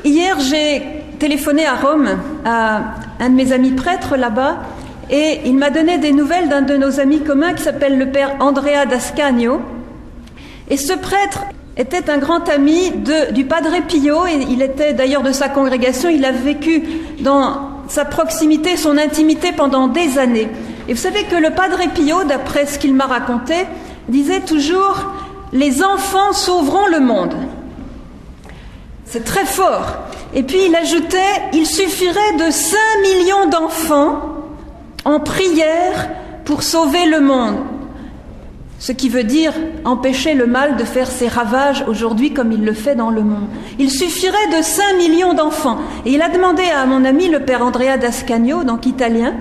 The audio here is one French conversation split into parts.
Hier, j'ai téléphoné à Rome à un de mes amis prêtres là-bas et il m'a donné des nouvelles d'un de nos amis communs qui s'appelle le père Andrea d'Ascanio. Et ce prêtre était un grand ami du Padre Pio et il était d'ailleurs de sa congrégation. Il a vécu dans sa proximité, son intimité pendant des années. Et vous savez que le Padre Pio, d'après ce qu'il m'a raconté, disait toujours « Les enfants sauveront le monde ». C'est très fort. Et puis il ajoutait « Il suffirait de 5 millions d'enfants en prière pour sauver le monde ». Ce qui veut dire empêcher le mal de faire ses ravages aujourd'hui comme il le fait dans le monde. Il suffirait de 5 millions d'enfants. Et il a demandé à mon ami, le père Andrea d'Ascanio, donc italien,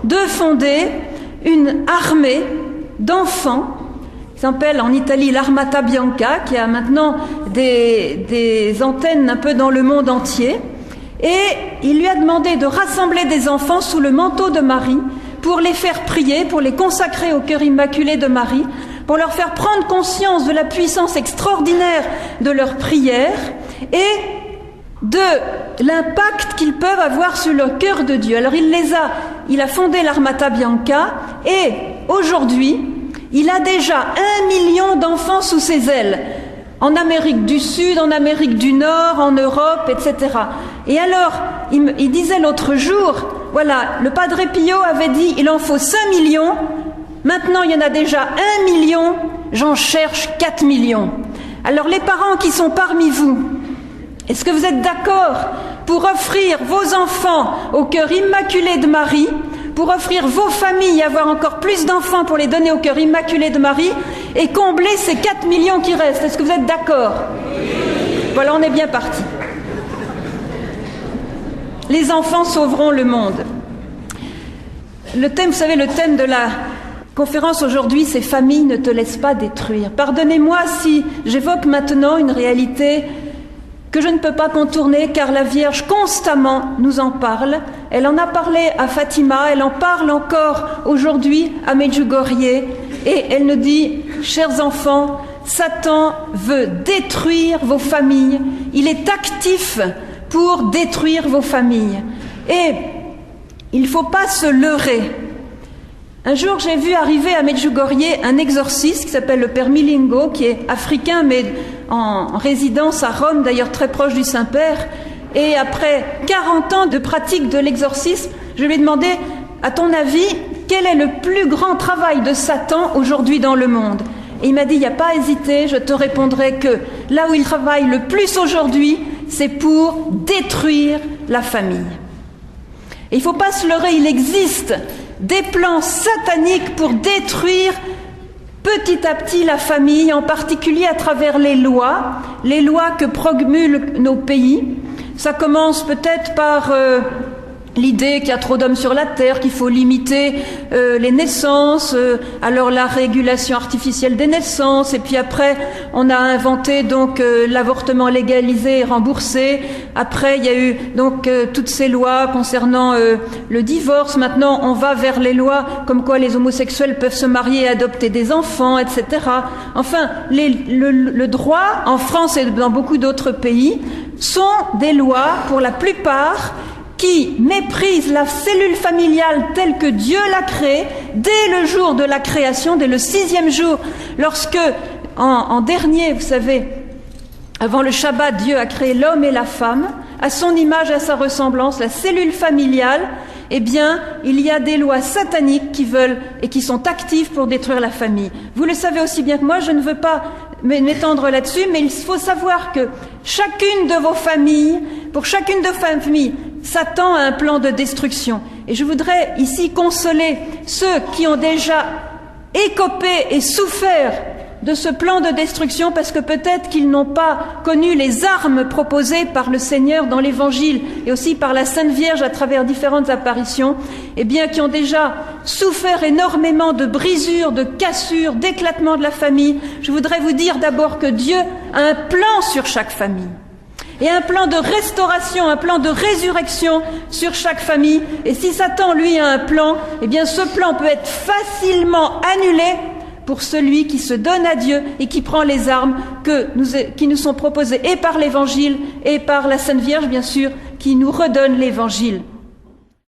de fonder une armée d'enfants qui s'appelle en Italie l'Armata Bianca, qui a maintenant des antennes un peu dans le monde entier. Et il lui a demandé de rassembler des enfants sous le manteau de Marie pour les faire prier, pour les consacrer au cœur immaculé de Marie, pour leur faire prendre conscience de la puissance extraordinaire de leur prière et de l'impact qu'ils peuvent avoir sur le cœur de Dieu. Alors il a fondé l'Armata Bianca et aujourd'hui, il a déjà 1 million d'enfants sous ses ailes, en Amérique du Sud, en Amérique du Nord, en Europe, etc. Et alors, il disait l'autre jour, voilà, le Padre Pio avait dit, il en faut 5 millions, maintenant il y en a déjà 1 million, j'en cherche 4 millions. Alors les parents qui sont parmi vous, est-ce que vous êtes d'accord pour offrir vos enfants au cœur immaculé de Marie, pour offrir vos familles, avoir encore plus d'enfants pour les donner au cœur immaculé de Marie et combler ces 4 millions qui restent? Est-ce que vous êtes d'accord? Voilà, on est bien parti. Les enfants sauveront le monde. Le thème, vous savez, le thème de la conférence aujourd'hui, c'est « Famille, ne te laisse pas détruire ». Pardonnez-moi si j'évoque maintenant une réalité que je ne peux pas contourner, car la Vierge constamment nous en parle. Elle en a parlé à Fatima, elle en parle encore aujourd'hui à Medjugorje, et elle nous dit « Chers enfants, Satan veut détruire vos familles, il est actif pour détruire vos familles. Et il ne faut pas se leurrer. » Un jour, j'ai vu arriver à Medjugorje un exorciste qui s'appelle le père Milingo, qui est africain, mais en résidence à Rome, d'ailleurs très proche du Saint-Père. Et après 40 ans de pratique de l'exorcisme, je lui ai demandé, à ton avis, quel est le plus grand travail de Satan aujourd'hui dans le monde? Et il m'a dit, il n'y a pas à hésiter, je te répondrai que là où il travaille le plus aujourd'hui, c'est pour détruire la famille. Et il ne faut pas se leurrer, il existe des plans sataniques pour détruire petit à petit la famille, en particulier à travers les lois que promulguent nos pays. Ça commence peut-être par l'idée qu'il y a trop d'hommes sur la terre, qu'il faut limiter les naissances, alors la régulation artificielle des naissances, et puis après on a inventé donc l'avortement légalisé et remboursé. Après il y a eu donc toutes ces lois concernant le divorce. Maintenant on va vers les lois comme quoi les homosexuels peuvent se marier et adopter des enfants, etc. Enfin le droit en France et dans beaucoup d'autres pays sont des lois pour la plupart qui méprise la cellule familiale telle que Dieu l'a créée dès le jour de la création, dès le 6e jour, lorsque, en dernier, vous savez, avant le Shabbat, Dieu a créé l'homme et la femme, à son image et à sa ressemblance, la cellule familiale, eh bien, il y a des lois sataniques qui veulent et qui sont actives pour détruire la famille. Vous le savez aussi bien que moi, je ne veux pas m'étendre là-dessus, mais il faut savoir que chacune de vos familles, pour chacune de vos familles, Satan a un plan de destruction. Et je voudrais ici consoler ceux qui ont déjà écopé et souffert de ce plan de destruction, parce que peut-être qu'ils n'ont pas connu les armes proposées par le Seigneur dans l'Évangile et aussi par la Sainte Vierge à travers différentes apparitions, et bien qui ont déjà souffert énormément de brisures, de cassures, d'éclatements de la famille. Je voudrais vous dire d'abord que Dieu a un plan sur chaque famille. Et un plan de restauration, un plan de résurrection sur chaque famille. Et si Satan, lui, a un plan, eh bien ce plan peut être facilement annulé pour celui qui se donne à Dieu et qui prend les armes qui nous sont proposées et par l'Évangile et par la Sainte Vierge, bien sûr, qui nous redonne l'Évangile.